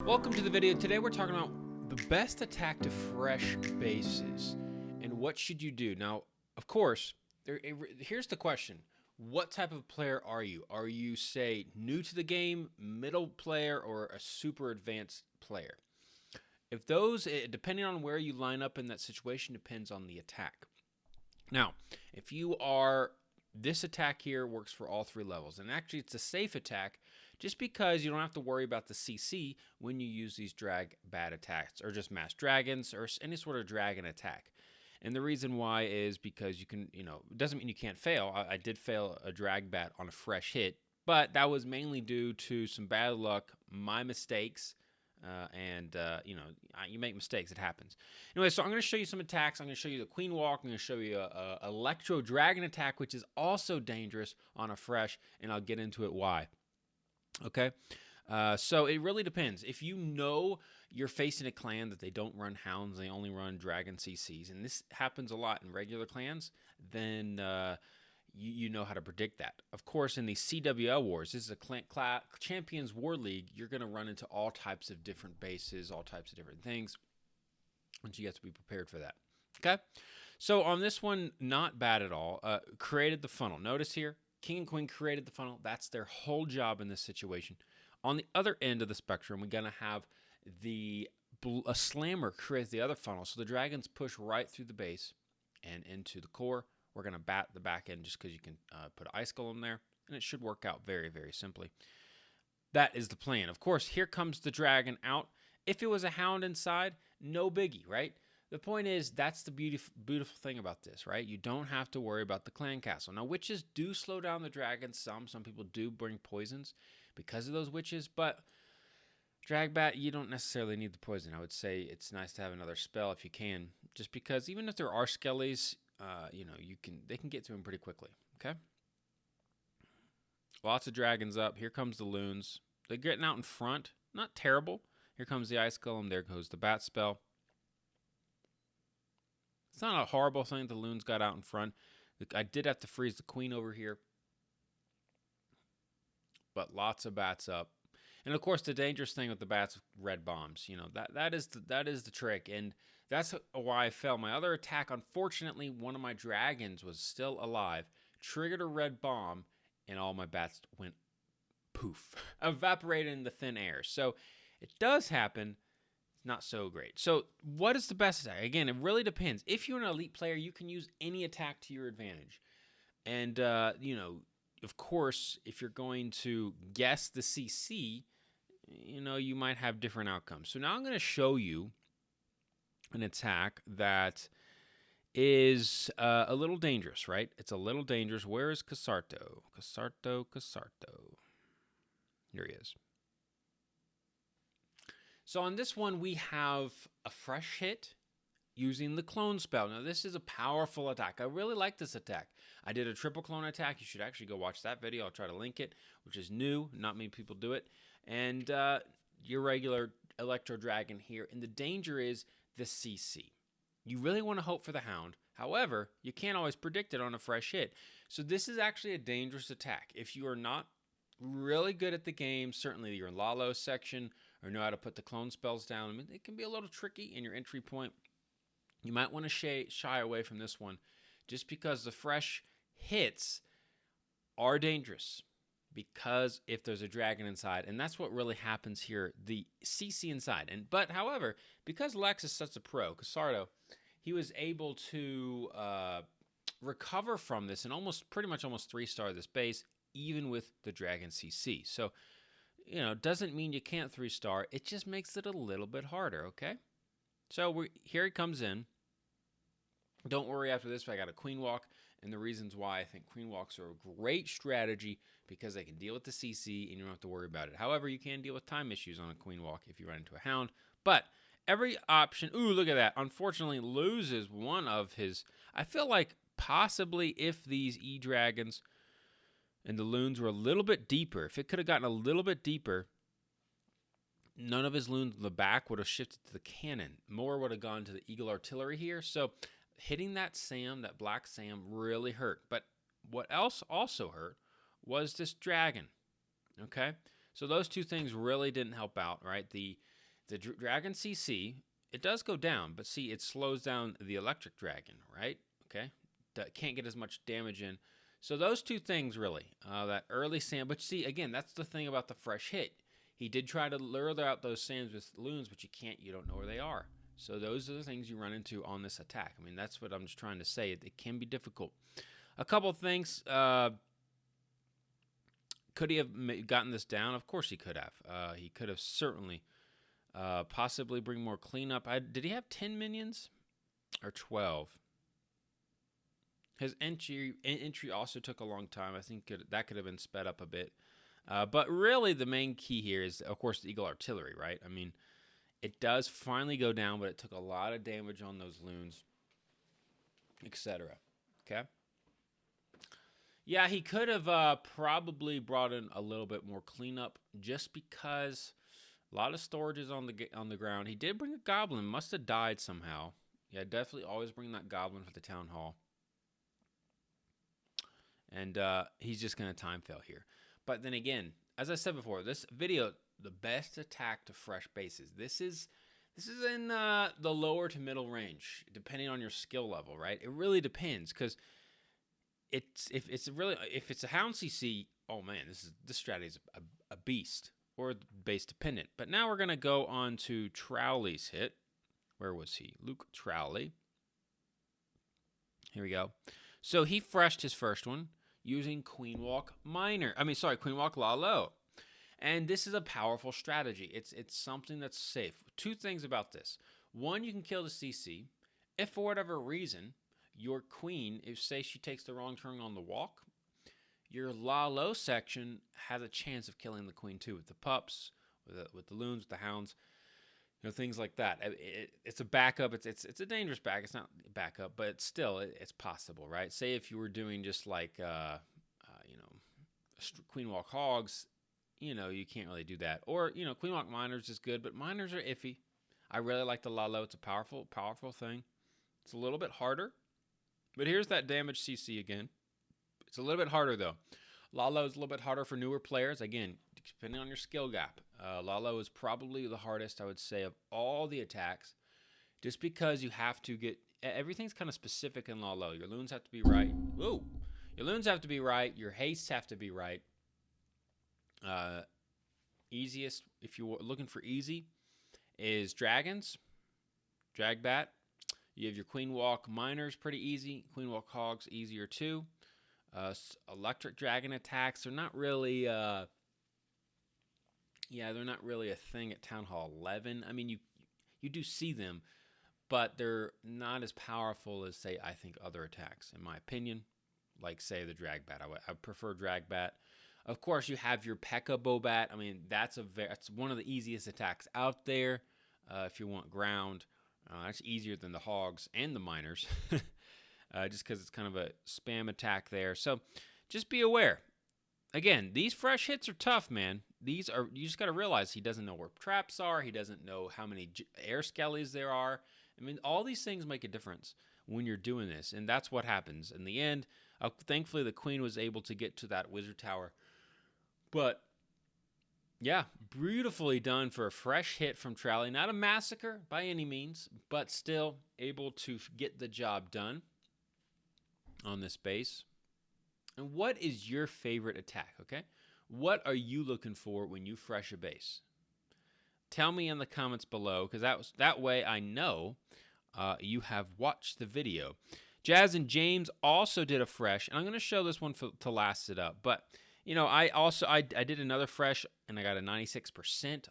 Welcome to the video. Today we're talking about the best attack to fresh bases and what should you do. Now, of course, here's the question. What type of player are you? Are you, say, new to the game, middle player, or a super advanced player? If those, depending on where you line up in that situation, depends on the attack. Now, if you are, this attack here works for all three levels. And actually, it's a safe attack just because you don't have to worry about the CC when you use these drag bat attacks or just mass dragons or any sort of dragon attack. And the reason why is because you can, it doesn't mean you can't fail. I did fail a drag bat on a fresh hit, but that was mainly due to some bad luck, my mistakes, you make mistakes. It happens. Anyway, so I'm going to show you some attacks. I'm going to show you the Queen Walk. I'm going to show you a Electro Dragon attack, which is also dangerous on a fresh, and I'll get into it why. Okay, so it really depends. If you know you're facing a clan that they don't run hounds, they only run dragon CCs, and this happens a lot in regular clans, then you know how to predict that. Of course, in the CWL Wars, this is a Champions War League, you're going to run into all types of different bases, all types of different things, and so you have to be prepared for that. Okay, so on this one, not bad at all. Created the funnel. Notice here, King and Queen created the funnel. That's their whole job in this situation. On the other end of the spectrum, we're going to have a slammer create the other funnel. So the dragons push right through the base and into the core. We're going to bat the back end just because you can put an ice golem there, and it should work out very, very simply. That is the plan. Of course, here comes the dragon out. If it was a hound inside, no biggie, right? The point is, that's the beautiful thing about this, right? You don't have to worry about the clan castle. Now, witches do slow down the dragons some. Some people do bring poisons because of those witches, but drag bat, you don't necessarily need the poison. I would say it's nice to have another spell if you can, just because even if there are skellies, they can get to them pretty quickly, okay? Lots of dragons up. Here comes the loons. They're getting out in front. Not terrible. Here comes the ice golem. There goes the bat spell. It's not a horrible thing the loons got out in front. I did have to freeze the queen over here. But lots of bats up. And of course, the dangerous thing with the bats, red bombs. That is the trick. And that's why I fell. My other attack, unfortunately, one of my dragons was still alive. Triggered a red bomb, and all my bats went poof. Evaporated in the thin air. So it does happen. Not so great. So what is the best attack? Again, it really depends. If you're an elite player, you can use any attack to your advantage. And, of course, if you're going to guess the CC, you might have different outcomes. So now I'm going to show you an attack that is a little dangerous, right? It's a little dangerous. Where is Casarto? Casarto. Here he is. So on this one, we have a fresh hit using the clone spell. Now, this is a powerful attack. I really like this attack. I did a triple clone attack. You should actually go watch that video. I'll try to link it, which is new. Not many people do it. And your regular Electro Dragon here. And the danger is the CC. You really want to hope for the hound. However, you can't always predict it on a fresh hit. So this is actually a dangerous attack. If you are not really good at the game, certainly your Lalo section, or know how to put the clone spells down. I mean, it can be a little tricky in your entry point. You might want to shy away from this one just because the fresh hits are dangerous because if there's a dragon inside, and that's what really happens here, the CC inside. But however, because Lex is such a pro, Casardo, he was able to recover from this and pretty much almost 3-star this base, even with the dragon CC. So, doesn't mean you can't 3-star. It just makes it a little bit harder, okay? So here he comes in. Don't worry after this, but I got a Queen Walk, and the reasons why I think Queen Walks are a great strategy because they can deal with the CC and you don't have to worry about it. However, you can deal with time issues on a Queen Walk if you run into a hound. But every option, ooh, look at that. Unfortunately, loses one of his, I feel like possibly if these E-Dragons and the loons were a little bit deeper, if it could have gotten a little bit deeper, none of his loons in the back would have shifted to the cannon. More would have gone to the Eagle Artillery here. So hitting that black Sam really hurt. But what else also hurt was this dragon. Okay? So those two things really didn't help out, right? The The dragon CC, it does go down, but see, it slows down the electric dragon, right? Okay, can't get as much damage in. So those two things really, that early sand. But see, again, that's the thing about the fresh hit. He did try to lure out those sands with loons, but you can't. You don't know where they are. So those are the things you run into on this attack. I mean, that's what I'm just trying to say. It can be difficult. A couple of things. Could he have gotten this down? Of course he could have. He could have certainly possibly bring more cleanup. Did he have 10 minions or 12? His entry also took a long time. I think that could have been sped up a bit. But really the main key here is, of course, the Eagle Artillery, right? I mean, it does finally go down, but it took a lot of damage on those loons, etc. Okay? Yeah, he could have probably brought in a little bit more cleanup just because a lot of storage is on the ground. He did bring a goblin. Must have died somehow. Yeah, definitely always bring that goblin for the town hall. And he's just going to time fail here. But then again, as I said before, this video, the best attack to fresh bases. This is in the lower to middle range, depending on your skill level, right? It really depends, because if it's a Hound CC, oh man, this strategy is a beast, or base dependent. But now we're gonna go on to Trowley's hit. Where was he? Luke Trowley. Here we go. So he freshed his first one using Queenwalk Queenwalk Lalo. And this is a powerful strategy. It's something that's safe. Two things about this. One, you can kill the CC. If for whatever reason, your queen, if say she takes the wrong turn on the walk, your Lalo section has a chance of killing the queen too, with the pups, with the loons, with the hounds, things like that. It's a backup. It's a dangerous back. It's not backup, but still, it's possible, right? Say if you were doing just like Queenwalk Hogs, you can't really do that. Or Queenwalk Miners is good, but Miners are iffy. I really like the Lalo. It's a powerful thing. It's a little bit harder, but here's that damage CC again. It's a little bit harder though. Lalo is a little bit harder for newer players. Again, depending on your skill gap. Lalo is probably the hardest, I would say, of all the attacks, just because you have to get everything's kind of specific in Lalo. Your loons have to be right. Whoa, your loons have to be right. Your hastes have to be right. Easiest, if you're looking for easy, is dragons, Dragbat. You have your Queenwalk Miners, pretty easy. Queenwalk Hogs, easier too. Electric dragon attacks are not really, they're not really a thing at Town Hall 11. I mean, you do see them, but they're not as powerful as, say, I think other attacks, in my opinion. Like, say, the Dragbat. I prefer Dragbat. Of course, you have your P.E.K.K.A. Bobat. I mean, that's one of the easiest attacks out there. If you want ground, that's easier than the Hogs and the Miners, just because it's kind of a spam attack there. So, just be aware. Again, these fresh hits are tough, man. You just got to realize he doesn't know where traps are. He doesn't know how many air skellies there are. I mean, all these things make a difference when you're doing this, and that's what happens. In the end, thankfully, the queen was able to get to that wizard tower. But, yeah, beautifully done for a fresh hit from Trowley. Not a massacre by any means, but still able to get the job done on this base. And what is your favorite attack, okay? What are you looking for when you fresh a base? Tell me in the comments below, because that way I know you have watched the video. Jazz and James also did a fresh, and I'm going to show this one to last it up. But, I did another fresh, and I got a 96%.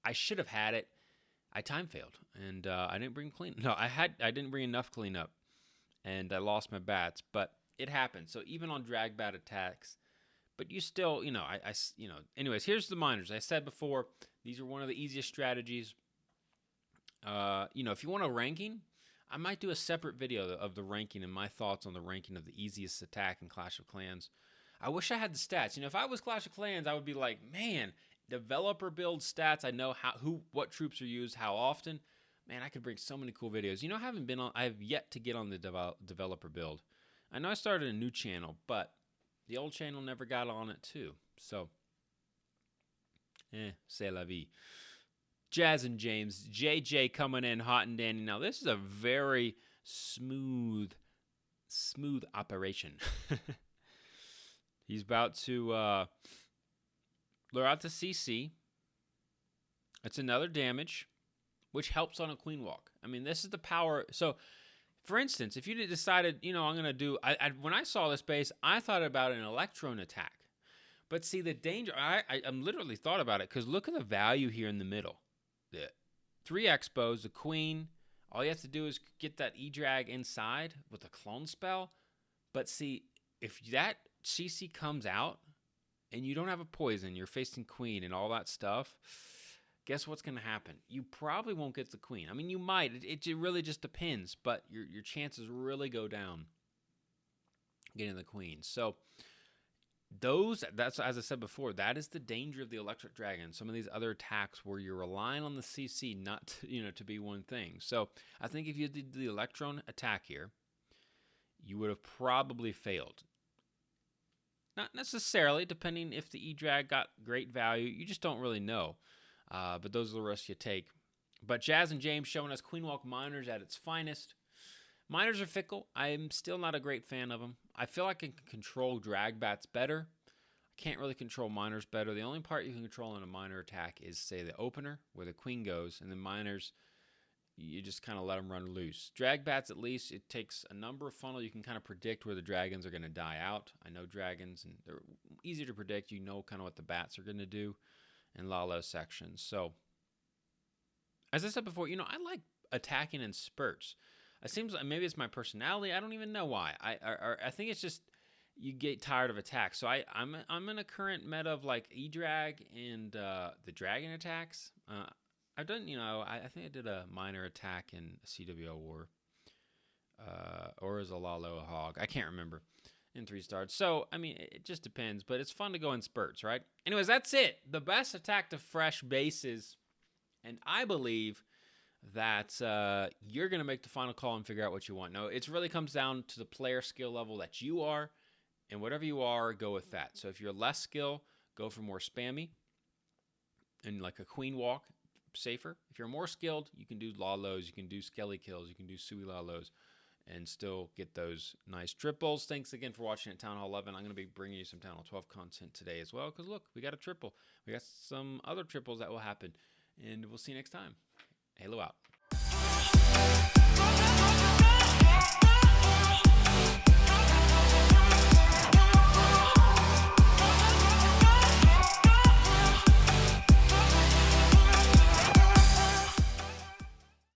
I should have had it. I time failed, and I didn't bring clean. No, I didn't bring enough cleanup, and I lost my bats. But it happened. So even on drag bat attacks, but you still, anyways, here's the Miners. I said before, these are one of the easiest strategies. If you want a ranking, I might do a separate video of the ranking and my thoughts on the ranking of the easiest attack in Clash of Clans. I wish I had the stats. If I was Clash of Clans, I would be like, man, developer build stats. I know what troops are used, how often. Man, I could bring so many cool videos. I have yet to get on the developer build. I know I started a new channel, but the old channel never got on it too. So, c'est la vie. Jazz and James, JJ coming in hot and dandy. Now, this is a very smooth operation. He's about to lure out to CC. It's another damage, which helps on a queen walk. I mean, this is the power. So, for instance, if you decided, I'm going to do, when I saw this base, I thought about an Electron attack. But see, the danger, I literally thought about it, because look at the value here in the middle. The 3 Expos, the queen, all you have to do is get that E-Drag inside with a clone spell. But see, if that CC comes out and you don't have a poison, you're facing queen and all that stuff, guess what's going to happen? You probably won't get the queen. I mean, you might. It really just depends, but your chances really go down getting the queen. So that's, as I said before, that is the danger of the Electric Dragon. Some of these other attacks where you're relying on the CC not to be one thing. So I think if you did the Electron attack here, you would have probably failed. Not necessarily, depending if the E-Drag got great value. You just don't really know. But those are the risks you take. But Jazz and James showing us Queen Walk Miners at its finest. Miners are fickle. I'm still not a great fan of them. I feel like I can control drag bats better. I can't really control miners better. The only part you can control in a miner attack is, say, the opener, where the queen goes, and the miners, you just kind of let them run loose. Drag bats, at least, it takes a number of funnel. You can kind of predict where the dragons are going to die out. I know dragons, and they're easy to predict. You know kind of what the bats are going to do in Lalo sections. So, as I said before, I like attacking in spurts. It seems like maybe it's my personality. I don't even know why. I think it's just you get tired of attacks. So I'm in a current meta of like E-Drag and the dragon attacks. I've done, I think I did a minor attack in CWO War. Or as a Lalo Hog. I can't remember. In 3 stars. So, I mean, it just depends. But it's fun to go in spurts, right? Anyways, that's it. The best attack to fresh bases. And I believe that you're going to make the final call and figure out what you want. No, it really comes down to the player skill level that you are. And whatever you are, go with that. So if you're less skill, go for more spammy. And like a queen walk, safer. If you're more skilled, you can do Lalos, you can do Skelly kills, you can do Sui Lalos, and still get those nice triples. Thanks again for watching at Town Hall 11. I'm going to be bringing you some Town Hall 12 content today as well, because look, we got a triple. We got some other triples that will happen. And we'll see you next time. Halo out.